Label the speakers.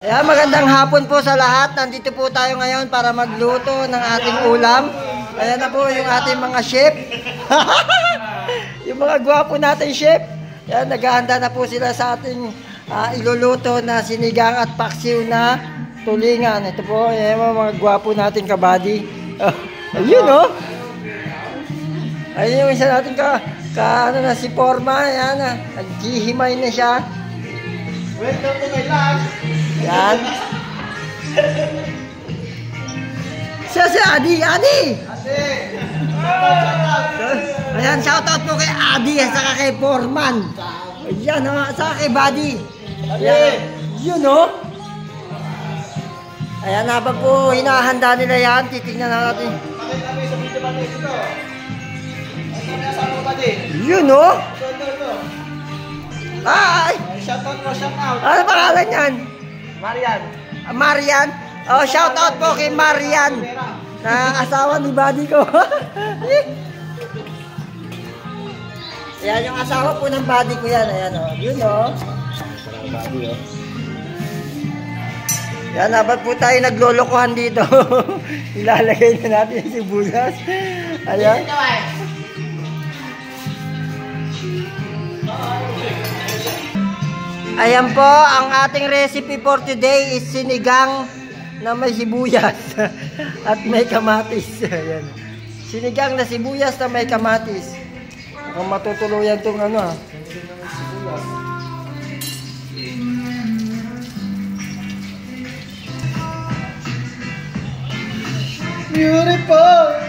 Speaker 1: Ayan, magandang hapon po sa lahat. Nandito po tayo ngayon para magluto ng ating ulam. Ayan na po yung ating mga chef. Yung mga gwapo natin chef. Ayan, naghahanda na po sila sa ating iluluto na sinigang at paksiw na tulingan. Ito po, ayan, mga gwapo natin kabady. Ayun oh. Ayun yung isa natin ano na si Forma. Ayan, naghihimay na siya.
Speaker 2: Welcome to my vlog.
Speaker 1: Yan. Siya si Adi. Ayan, shoutout po kay Adi at saka kay Foreman. Ayan, saka kay Buddy. Ayan. Yun o. Ayan, habang po hinahanda nila yan, titignan natin. Yun o. Ay!
Speaker 2: Shoutout po, shoutout.
Speaker 1: Ano pangalan yan?
Speaker 2: Marian.
Speaker 1: Marian? Oh, shoutout po kay Marian. Na asawa ni Buddy ko. Ayan yung asawa po ng Buddy ko yan. Ayan o. Yun o. Yan, habang po tayo naglolokohan dito. Ilalagay na natin yung sibuyas. Ayan. Ayan po, ang ating recipe for today is sinigang na may sibuyas at may kamatis. Ayan. Sinigang na sibuyas na may kamatis. Ang matutuluyan itong ano ha.
Speaker 2: Beautiful!